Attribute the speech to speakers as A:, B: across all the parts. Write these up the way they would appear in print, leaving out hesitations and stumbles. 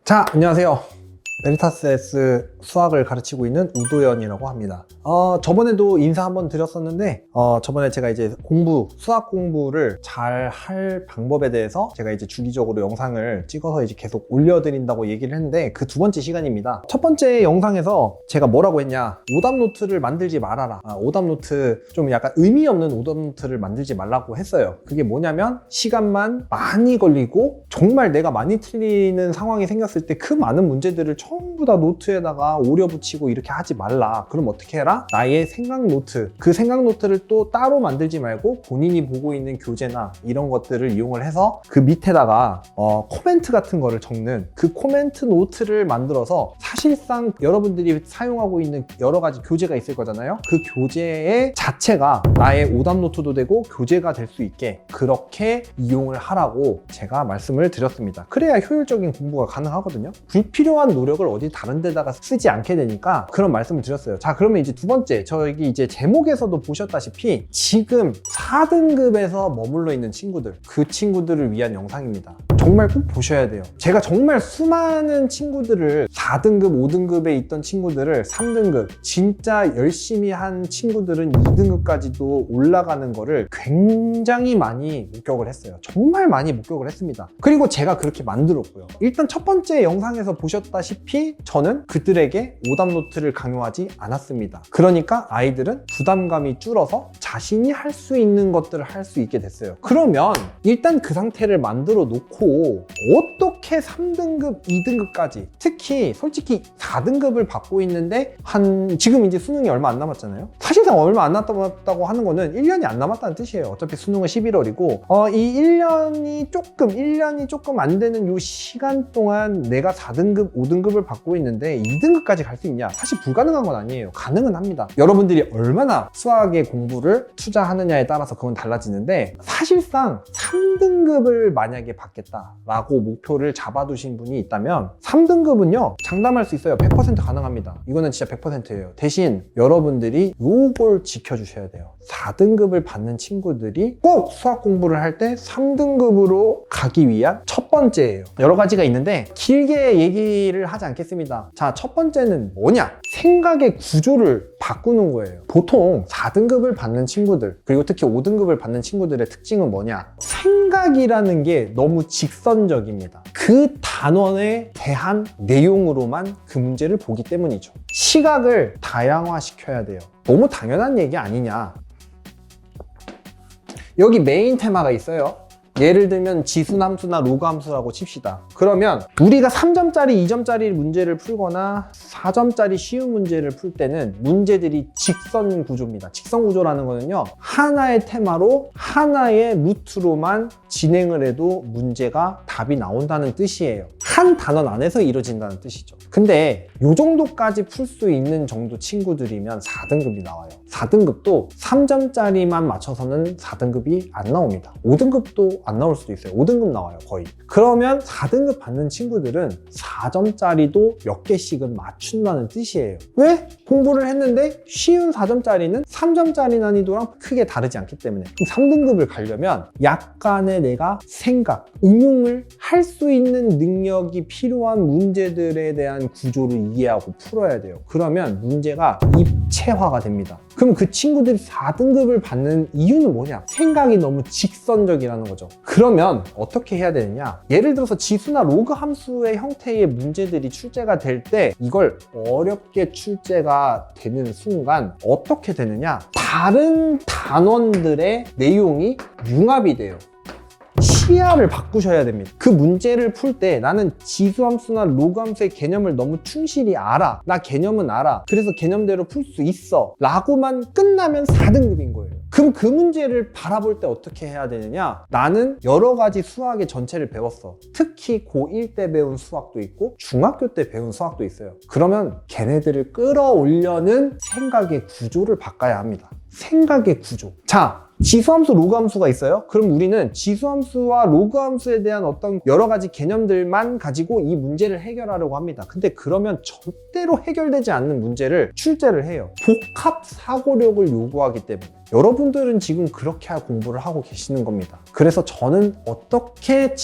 A: 자, 안녕하세요. 베리타스 S 수학을 가르치고 있는 우도현이라고 합니다. 저번에도 인사 한번 드렸었는데, 저번에 제가 이제 수학 공부를 잘 할 방법에 대해서 제가 이제 주기적으로 영상을 찍어서 이제 계속 올려드린다고 얘기를 했는데, 그 두 번째 시간입니다. 첫 번째 영상에서 제가 뭐라고 했냐, 오답노트를 만들지 말아라. 오답노트, 좀 약간 의미 없는 오답노트를 만들지 말라고 했어요. 그게 뭐냐면, 시간만 많이 걸리고, 정말 내가 많이 틀리는 상황이 생겼을 때 그 많은 문제들을 전부 다 노트에다가 오려 붙이고 이렇게 하지 말라. 그럼 어떻게 해라? 나의 생각 노트, 그 생각 노트를 또 따로 만들지 말고 본인이 보고 있는 교재나 이런 것들을 이용을 해서 그 밑에다가 코멘트 같은 거를 적는 그 코멘트 노트를 만들어서, 사실상 여러분들이 사용하고 있는 여러 가지 교재가 있을 거잖아요. 그 교재의 자체가 나의 오답 노트도 되고 교재가 될 수 있게 그렇게 이용을 하라고 제가 말씀을 드렸습니다. 그래야 효율적인 공부가 가능하거든요. 불필요한 노력을 어디 다른 데다가 쓰지 않게 되니까 그런 말씀을 드렸어요. 자, 그러면 이제 두 번째, 저기 이제 제목에서도 보셨다시피 지금 4등급에서 머물러 있는 친구들, 그 친구들을 위한 영상입니다. 정말 꼭 보셔야 돼요. 제가 정말 수많은 친구들을 4등급, 5등급에 있던 친구들을 3등급, 진짜 열심히 한 친구들은 2등급까지도 올라가는 거를 굉장히 많이 목격을 했어요. 정말 많이 목격을 했습니다. 그리고 제가 그렇게 만들었고요. 일단 첫 번째 영상에서 보셨다시피 저는 그들에게 오답 노트를 강요하지 않았습니다. 그러니까 아이들은 부담감이 줄어서 자신이 할 수 있는 것들을 할 수 있게 됐어요. 그러면 일단 그 상태를 만들어 놓고 어떻게 3등급, 2등급까지, 특히 솔직히 4등급을 받고 있는데 지금 이제 수능이 얼마 안 남았잖아요. 사실상 얼마 안 남았다고 하는 거는 1년이 안 남았다는 뜻이에요. 어차피 수능은 11월이고 이 1년이 조금 안 되는 요 시간 동안 내가 4등급, 5등급을 받고 있는데 2등급까지 갈 수 있냐? 사실 불가능한 건 아니에요. 가능은 합니다. 여러분들이 얼마나 수학에 공부를 투자하느냐에 따라서 그건 달라지는데, 사실상 3등급을 만약에 받겠다라고 목표를 잡아두신 분이 있다면 3등급은요, 장담할 수 있어요. 100% 가능합니다. 이거는 진짜 100%예요. 대신 여러분들이 요걸 지켜주셔야 돼요. 4등급을 받는 친구들이 꼭 수학 공부를 할 때 3등급으로 가기 위한 첫 번째예요. 여러 가지가 있는데 길게 얘기를 하지 않겠습니다. 자, 첫 번째는 뭐냐? 생각의 구조를 바꾸는 거예요. 보통 4등급을 받는 친구들, 그리고 특히 5등급을 받는 친구들의 특징은 뭐냐? 생각이라는 게 너무 직선적입니다. 그 단원에 대한 내용으로만 그 문제를 보기 때문이죠. 시각을 다양화시켜야 돼요. 너무 당연한 얘기 아니냐? 여기 메인 테마가 있어요. 예를 들면 지수함수나 로그함수라고 칩시다. 그러면 우리가 3점짜리, 2점짜리 문제를 풀거나 4점짜리 쉬운 문제를 풀 때는 문제들이 직선 구조입니다. 직선 구조라는 거는요, 하나의 테마로 하나의 루트로만 진행을 해도 문제가 답이 나온다는 뜻이에요. 한 단원 안에서 이루어진다는 뜻이죠. 근데 이 정도까지 풀 수 있는 정도 친구들이면 4등급이 나와요. 4등급도 3점짜리만 맞춰서는 4등급이 안 나옵니다. 5등급도 안 나올 수도 있어요. 5등급 나와요, 거의. 그러면 4등급 받는 친구들은 4점짜리도 몇 개씩은 맞춘다는 뜻이에요. 왜? 공부를 했는데 쉬운 4점짜리는 3점짜리 난이도랑 크게 다르지 않기 때문에. 3등급을 가려면 약간의 내가 생각, 응용을 할 수 있는 능력이 필요한 문제들에 대한 구조를 이해하고 풀어야 돼요. 그러면 문제가 입체화가 됩니다. 그럼 그 친구들이 4등급을 받는 이유는 뭐냐? 생각이 너무 직선적이라는 거죠. 그러면 어떻게 해야 되느냐? 예를 들어서 지수나 로그 함수의 형태의 문제들이 출제가 될 때 이걸 어렵게 출제가 되는 순간 어떻게 되느냐? 다른 단원들의 내용이 융합이 돼요. 시야를 바꾸셔야 됩니다. 그 문제를 풀 때 나는 지수함수나 로그함수의 개념을 너무 충실히 알아. 나 개념은 알아. 그래서 개념대로 풀 수 있어. 라고만 끝나면 4등급인 거예요. 그럼 그 문제를 바라볼 때 어떻게 해야 되느냐? 나는 여러 가지 수학의 전체를 배웠어. 특히 고1 때 배운 수학도 있고 중학교 때 배운 수학도 있어요. 그러면 걔네들을 끌어올려는 생각의 구조를 바꿔야 합니다. 생각의 구조. 자, 지수함수, 로그함수가 있어요. 그럼 우리는 지수함수와 로그함수에 대한 어떤 여러 가지 개념들만 가지고 이 문제를 해결하려고 합니다. 근데 그러면 절대로 해결되지 않는 문제를 출제를 해요. 복합 사고력을 요구하기 때문에. 여러분들은 지금 그렇게 공부를 하고 계시는 겁니다. 그래서 저는 어떻게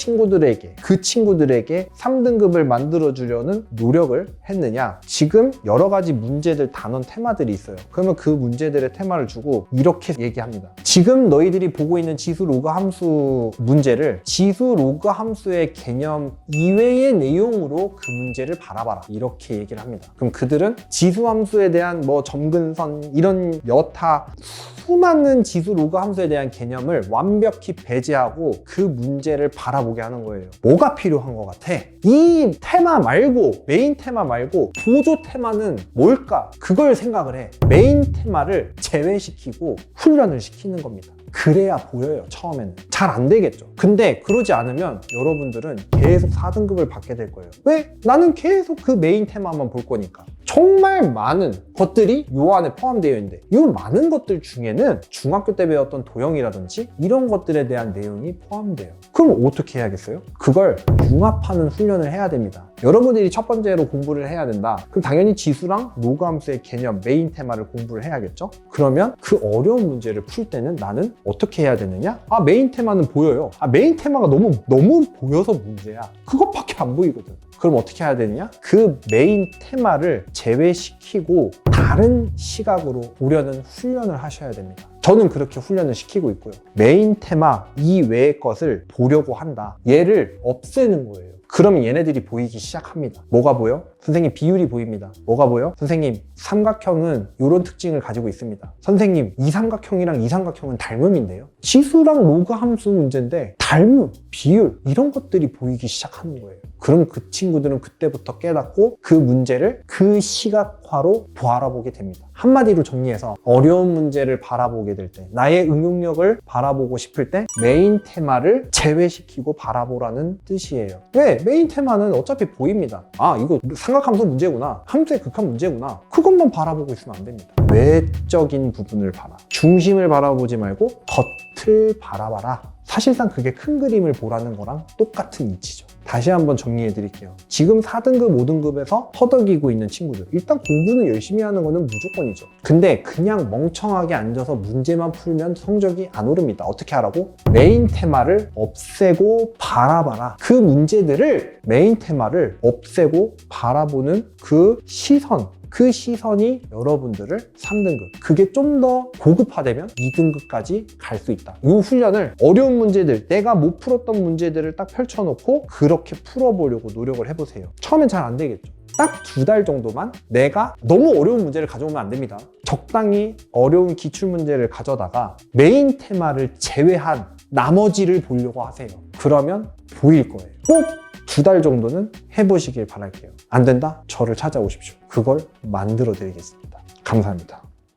A: 그 친구들에게 3등급을 만들어 주려는 노력을 했느냐, 지금 여러 가지 문제들, 단원 테마들이 있어요. 그러면 그 문제들의 테마를 주고 이렇게 얘기합니다. 지금 너희들이 보고 있는 지수 로그 함수 문제를 지수 로그 함수의 개념 이외의 내용으로 그 문제를 바라봐라, 이렇게 얘기를 합니다. 그럼 그들은 지수 함수에 대한 뭐 점근선, 이런 여타 수많은 지수 로그 함수에 대한 개념을 완벽히 배제하고 그 문제를 바라보게 하는 거예요. 뭐가 필요한 것 같아? 이 테마 말고, 메인 테마 말고 보조 테마는 뭘까? 그걸 생각을 해. 메인 테마를 제외시키고 훈련을 시키는 겁니다. 그래야 보여요. 처음에는 잘 안 되겠죠. 근데 그러지 않으면 여러분들은 계속 4등급을 받게 될 거예요. 왜? 나는 계속 그 메인 테마만 볼 거니까. 정말 많은 것들이 요 안에 포함되어 있는데, 이 많은 것들 중에는 중학교 때 배웠던 도형이라든지 이런 것들에 대한 내용이 포함돼요. 그럼 어떻게 해야겠어요? 그걸 융합하는 훈련을 해야 됩니다. 여러분들이 첫 번째로 공부를 해야 된다. 그럼 당연히 지수랑 로그 함수의 개념, 메인 테마를 공부를 해야겠죠? 그러면 그 어려운 문제를 풀 때는 나는 어떻게 해야 되느냐? 메인 테마는 보여요. 메인 테마가 너무 보여서 문제야. 그것밖에 안 보이거든. 그럼 어떻게 해야 되느냐? 그 메인 테마를 제외시키고 다른 시각으로 보려는 훈련을 하셔야 됩니다. 저는 그렇게 훈련을 시키고 있고요. 메인 테마 이외의 것을 보려고 한다. 얘를 없애는 거예요. 그러면 얘네들이 보이기 시작합니다. 뭐가 보여? 선생님, 비율이 보입니다. 뭐가 보여? 선생님, 삼각형은 이런 특징을 가지고 있습니다. 선생님, 이삼각형이랑 이삼각형은 닮음인데요. 지수랑 로그 함수 문제인데 닮음, 비율, 이런 것들이 보이기 시작하는 거예요. 그럼 그 친구들은 그때부터 깨닫고 그 문제를 그 시각화로 바라보게 됩니다. 한마디로 정리해서 어려운 문제를 바라보게 될 때, 나의 응용력을 바라보고 싶을 때 메인 테마를 제외시키고 바라보라는 뜻이에요. 왜? 메인 테마는 어차피 보입니다. 이거 삼각함수 문제구나, 함수의 극한 문제구나, 그것만 바라보고 있으면 안 됩니다. 외적인 부분을 봐라. 중심을 바라보지 말고 겉을 바라봐라. 사실상 그게 큰 그림을 보라는 거랑 똑같은 이치죠. 다시 한번 정리해 드릴게요. 지금 4등급, 5등급에서 허덕이고 있는 친구들, 일단 공부는 열심히 하는 거는 무조건이죠. 근데 그냥 멍청하게 앉아서 문제만 풀면 성적이 안 오릅니다. 어떻게 하라고? 메인 테마를 없애고 바라봐라. 그 문제들을, 메인 테마를 없애고 바라보는 그 시선이 여러분들을 3등급, 그게 좀 더 고급화되면 2등급까지 갈 수 있다. 이 훈련을 어려운 문제들, 내가 못 풀었던 문제들을 딱 펼쳐놓고 그렇게 풀어보려고 노력을 해보세요. 처음엔 잘 안 되겠죠. 딱 2달 정도만 내가 너무 어려운 문제를 가져오면 안 됩니다. 적당히 어려운 기출문제를 가져다가 메인 테마를 제외한 나머지를 보려고 하세요. 그러면 보일 거예요. 꼭 2달 정도는 해보시길 바랄게요. 안 된다? 저를 찾아오십시오. 그걸 만들어 드리겠습니다. 감사합니다.